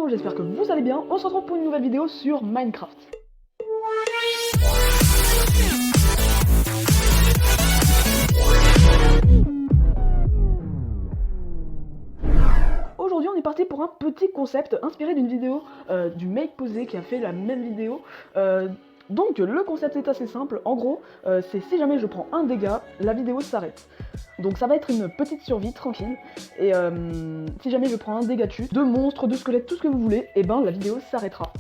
monde, j'espère que vous allez bien. On se retrouve pour une nouvelle vidéo sur Minecraft. Aujourd'hui on est parti pour un petit concept inspiré d'une vidéo du Make Posé qui a fait la même vidéo. Donc le concept est assez simple, en gros c'est si jamais je prends un dégât, la vidéo s'arrête. Donc ça va être une petite survie tranquille, et si jamais je prends un dégât dessus, de monstres, de squelettes, tout ce que vous voulez, et ben la vidéo s'arrêtera.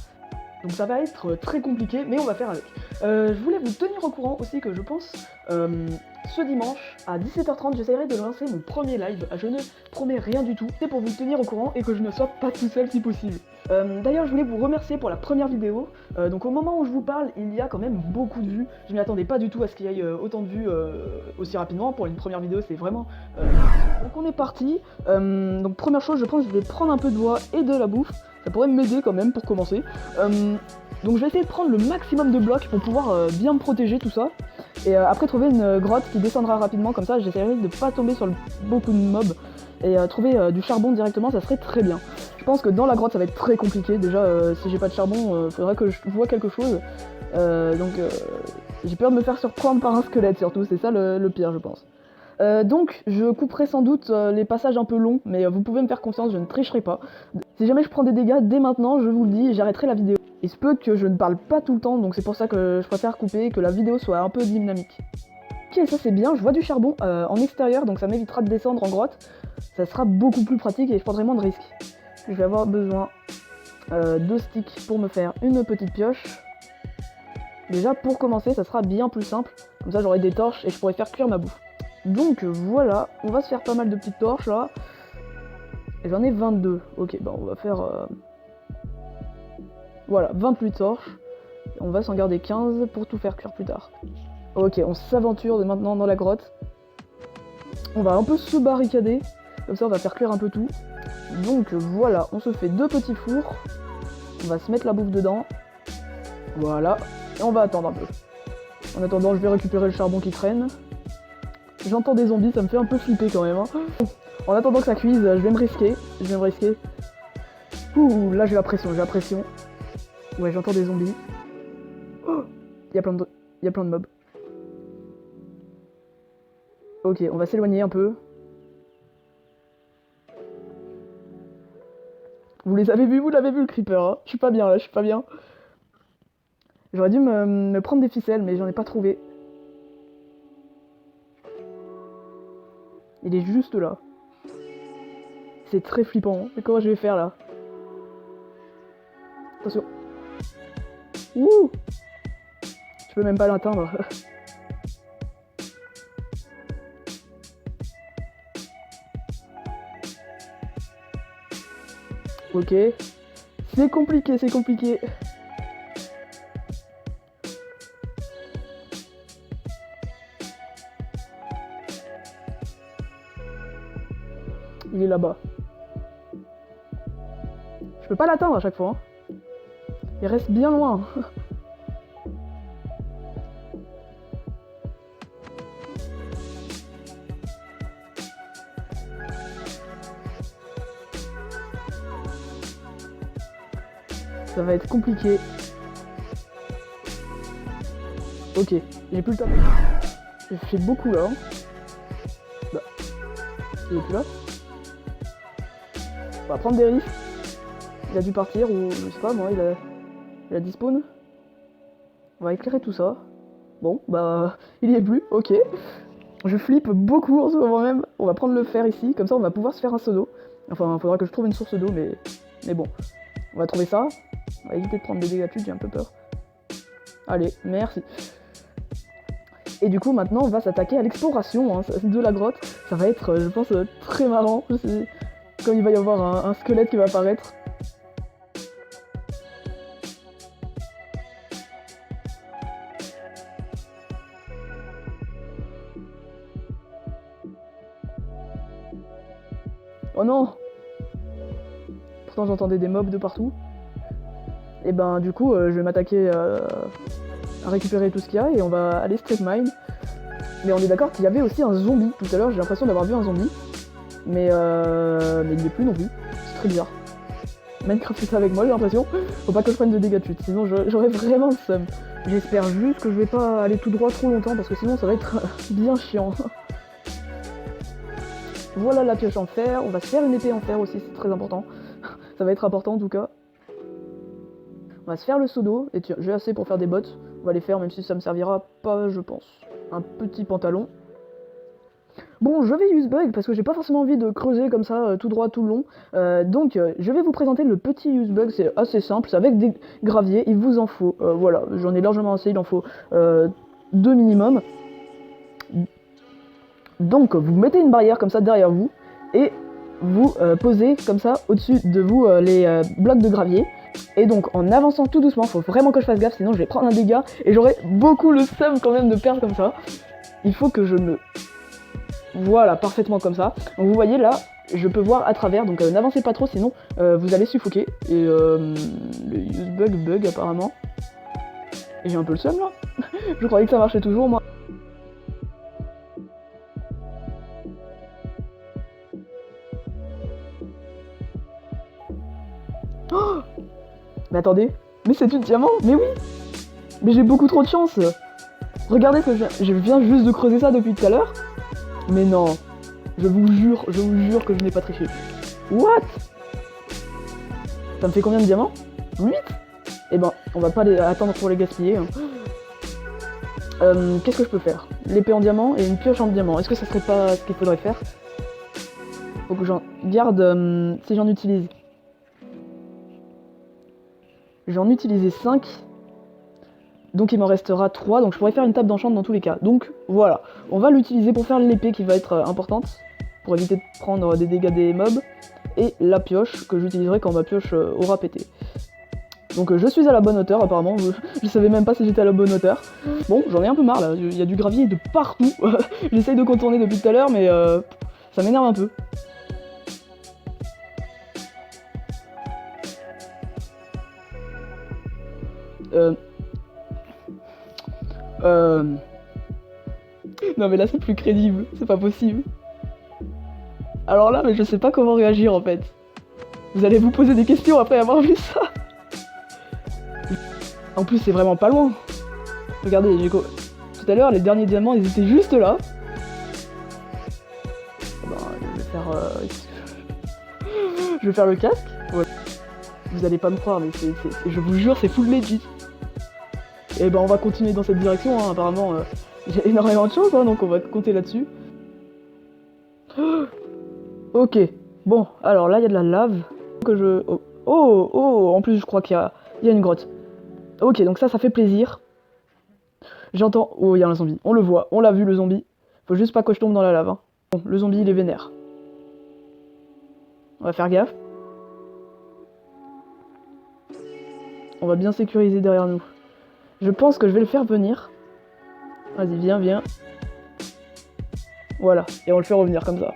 Donc ça va être très compliqué, mais on va faire avec. Je voulais vous tenir au courant aussi que je pense ce dimanche à 17h30 j'essaierai de lancer mon premier live. Je ne promets rien du tout, c'est pour vous tenir au courant et que je ne sois pas tout seul si possible. D'ailleurs je voulais vous remercier pour la première vidéo. Donc au moment où je vous parle il y a quand même beaucoup de vues. Je m'y attendais pas du tout à ce qu'il y ait autant de vues aussi rapidement. Pour une première vidéo c'est vraiment... Donc on est parti. Donc première chose, je pense que je vais prendre un peu de bois et de la bouffe. Ça pourrait m'aider quand même pour commencer. Donc je vais essayer de prendre le maximum de blocs pour pouvoir bien me protéger tout ça. Et après trouver une grotte qui descendra rapidement, comme ça j'essaierai de ne pas tomber sur beaucoup de mobs. Et trouver du charbon directement, ça serait très bien. Je pense que dans la grotte ça va être très compliqué. Déjà si j'ai pas de charbon, faudrait que je vois quelque chose. Donc j'ai peur de me faire surprendre par un squelette surtout, c'est ça le pire je pense. Donc je couperai sans doute les passages un peu longs, mais vous pouvez me faire confiance, je ne tricherai pas. Si jamais je prends des dégâts dès maintenant, je vous le dis, j'arrêterai la vidéo. Il se peut que je ne parle pas tout le temps, donc c'est pour ça que je préfère couper, que la vidéo soit un peu dynamique. Ok, ça c'est bien, je vois du charbon en extérieur, donc ça m'évitera de descendre en grotte. Ça sera beaucoup plus pratique et je prendrai moins de risques. Je vais avoir besoin de sticks pour me faire une petite pioche. Déjà pour commencer, ça sera bien plus simple, comme ça j'aurai des torches et je pourrai faire cuire ma bouffe. Donc voilà, on va se faire pas mal de petites torches là. Et j'en ai 22. Ok, bah on va faire... Voilà, 28 torches. Et on va s'en garder 15 pour tout faire cuire plus tard. Ok, on s'aventure maintenant dans la grotte. On va un peu se barricader. Comme ça on va faire cuire un peu tout. Donc voilà, on se fait deux petits fours. On va se mettre la bouffe dedans. Voilà. Et on va attendre un peu. En attendant, je vais récupérer le charbon qui traîne. J'entends des zombies, ça me fait un peu flipper quand même. Hein. En attendant que ça cuise, je vais me risquer. Ouh, là j'ai la pression, Ouais, j'entends des zombies. Oh, il y a plein de mobs. Ok, on va s'éloigner un peu. Vous l'avez vu le creeper, hein. Je suis pas bien là, J'aurais dû me prendre des ficelles, mais j'en ai pas trouvé. Il est juste là. C'est très flippant. Mais comment je vais faire là? Attention. Ouh! Je peux même pas l'atteindre. Ok. C'est compliqué. Il est là-bas. Je peux pas l'atteindre à chaque fois. Hein. Il reste bien loin. Ça va être compliqué. Ok, j'ai plus le temps. J'ai fait beaucoup là. Hein. Bah. Il est plus là. On va prendre des risques. Il a dû partir ou je sais pas moi, il a despawn. On va éclairer tout ça. Bon, bah il y est plus, ok. Je flippe beaucoup en ce moment même. On va prendre le fer ici, comme ça on va pouvoir se faire un seau d'eau. Enfin, il faudra que je trouve une source d'eau, mais bon. On va trouver ça. On va éviter de prendre des dégâts dessus, j'ai un peu peur. Allez, merci. Et du coup maintenant on va s'attaquer à l'exploration de la grotte. Ça va être, je pense, très marrant. Quand il va y avoir un squelette qui va apparaître. Oh non! Pourtant j'entendais des mobs de partout. Et ben du coup je vais m'attaquer à récupérer tout ce qu'il y a et on va aller straight mine. Mais on est d'accord qu'il y avait aussi un zombie. Tout à l'heure j'ai l'impression d'avoir vu un zombie. Mais il n'y est plus non plus. C'est très bizarre. Minecraft fait ça avec moi, j'ai l'impression. Faut pas que je prenne de dégâts de chute, sinon j'aurais vraiment le seum. J'espère juste que je vais pas aller tout droit trop longtemps, parce que sinon ça va être bien chiant. Voilà la pioche en fer, on va se faire une épée en fer aussi, c'est très important. Ça va être important en tout cas. On va se faire le seau d'eau, et tiens, j'ai assez pour faire des bottes. On va les faire même si ça me servira pas, je pense. Un petit pantalon. Bon, je vais use bug parce que j'ai pas forcément envie de creuser comme ça tout droit tout le long. Donc je vais vous présenter le petit use bug, c'est assez simple, c'est avec des graviers, il vous en faut. Voilà, j'en ai largement assez, il en faut 2 minimum. Donc vous mettez une barrière comme ça derrière vous et vous posez comme ça au-dessus de vous les blocs de gravier. Et donc en avançant tout doucement, faut vraiment que je fasse gaffe sinon je vais prendre un dégât et j'aurai beaucoup le seum quand même de perdre comme ça. Il faut que je me... Voilà, parfaitement comme ça. Donc vous voyez là, je peux voir à travers, donc n'avancez pas trop sinon vous allez suffoquer. Et le use bug apparemment. Et j'ai un peu le seum là. Je croyais que ça marchait toujours moi. Oh, mais attendez, mais c'est du diamant, mais oui. Mais j'ai beaucoup trop de chance. Regardez que je viens juste de creuser ça depuis tout à l'heure. Mais non, je vous jure que je n'ai pas triché. What? Ça me fait combien de diamants? 8? Eh ben, on va pas attendre pour les gaspiller. Hein. Qu'est-ce que je peux faire? L'épée en diamant et une pioche en diamant. Est-ce que ça serait pas ce qu'il faudrait faire? Faut que j'en garde si j'en utilise. J'en utilisais 5. Donc il m'en restera 3, donc je pourrais faire une table d'enchant dans tous les cas. Donc voilà, on va l'utiliser pour faire l'épée qui va être importante, pour éviter de prendre des dégâts des mobs, et la pioche que j'utiliserai quand ma pioche aura pété. Donc je suis à la bonne hauteur apparemment, je savais même pas si j'étais à la bonne hauteur. Bon, j'en ai un peu marre là, il y a du gravier de partout. J'essaye de contourner depuis tout à l'heure, mais ça m'énerve un peu. Non mais là c'est plus crédible, c'est pas possible. Alors là, mais je sais pas comment réagir en fait. Vous allez vous poser des questions après avoir vu ça. En plus c'est vraiment pas loin. Regardez, tout à l'heure les derniers diamants ils étaient juste là. Ben, je vais faire le casque. Voilà. Vous allez pas me croire mais je vous jure c'est full legit. Et ben on va continuer dans cette direction, hein. Apparemment j'ai énormément de chance, hein, donc on va compter là-dessus. Ok, bon, alors là il y a de la lave. Que je... Oh, en plus je crois qu'il y a une grotte. Ok, donc ça fait plaisir. J'entends... Oh, il y a un zombie, on le voit, on l'a vu le zombie. Faut juste pas que je tombe dans la lave. Hein. Bon, le zombie il est vénère. On va faire gaffe. On va bien sécuriser derrière nous. Je pense que je vais le faire venir. Vas-y, viens. Voilà, et on le fait revenir comme ça.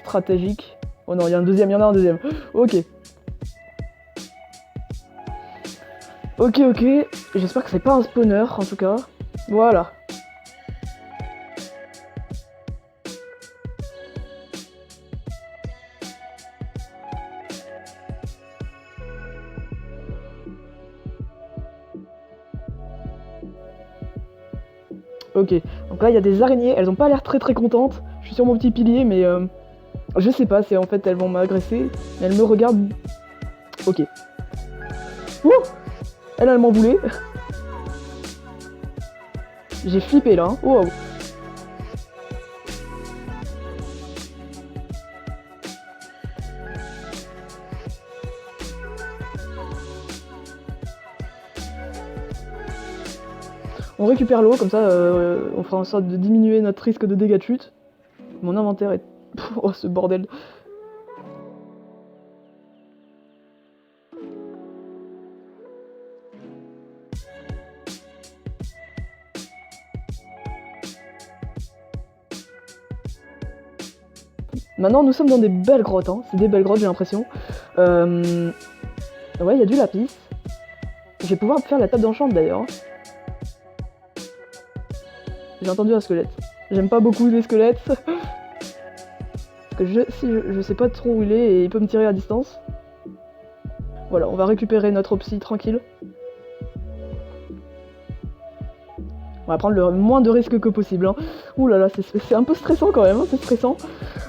Stratégique. Oh non, il y en a un deuxième. Ok. Ok. J'espère que c'est pas un spawner, en tout cas. Voilà. Ok, donc là il y a des araignées, elles ont pas l'air très contentes. Je suis sur mon petit pilier, mais je sais pas, c'est en fait elles vont m'agresser, mais elles me regardent. Ok. Ouh, elle m'en voulait. J'ai flippé là, hein. Wow. On récupère l'eau, comme ça on fera en sorte de diminuer notre risque de dégâts de chute. Mon inventaire est... Oh ce bordel. Maintenant nous sommes dans des belles grottes, hein. C'est des belles grottes j'ai l'impression. Ouais il y a du lapis. Je vais pouvoir faire la table d'enchant d'ailleurs. J'ai entendu un squelette. J'aime pas beaucoup les squelettes. Parce que je sais pas trop où il est et il peut me tirer à distance. Voilà, on va récupérer notre psy tranquille. On va prendre le moins de risques que possible. Hein. Ouh là là, c'est un peu stressant quand même, hein, c'est stressant.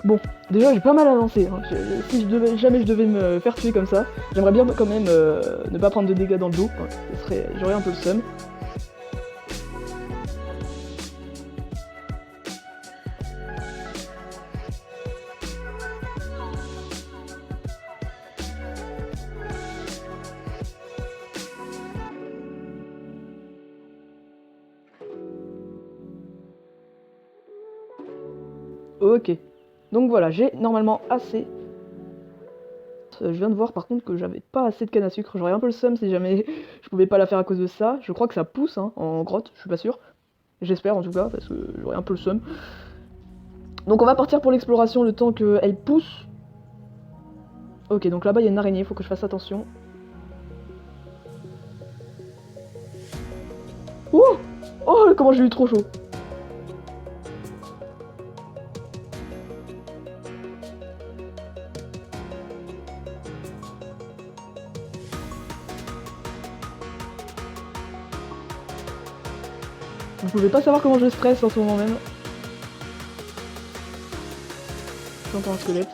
Bon, déjà j'ai pas mal avancé. Hein. Si jamais je devais me faire tuer comme ça, j'aimerais bien quand même ne pas prendre de dégâts dans le dos. Hein. J'aurais un peu le seum. Ok, donc voilà, j'ai normalement assez. Je viens de voir par contre que j'avais pas assez de canne à sucre, j'aurais un peu le seum si jamais je pouvais pas la faire à cause de ça. Je crois que ça pousse hein, en grotte, je suis pas sûr. J'espère en tout cas, parce que j'aurais un peu le seum. Donc on va partir pour l'exploration le temps qu'elle pousse. Ok, donc là-bas il y a une araignée, faut que je fasse attention. Oh, oh comment j'ai eu trop chaud. Vous pouvez pas savoir comment je stresse en ce moment même. J'entends un squelette.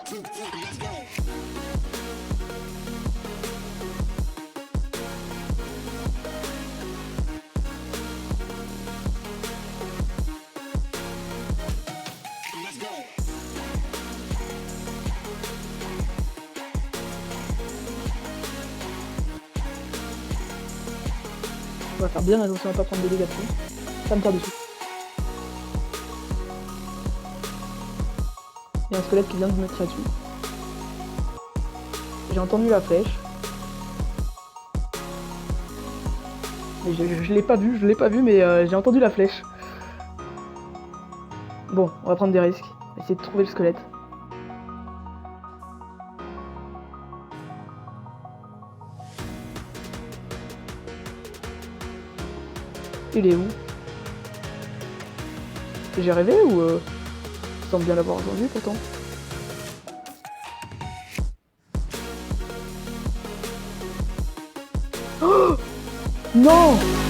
On va faire bien attention à pas prendre des dégâts dessus. Ça me tire dessus. Il y a un squelette qui vient de me tirer dessus. J'ai entendu la flèche. Mais je l'ai pas vu, mais j'ai entendu la flèche. Bon, on va prendre des risques. Essayer de trouver le squelette. Il est où? J'ai rêvé ou il semble bien l'avoir entendu pourtant. Oh non!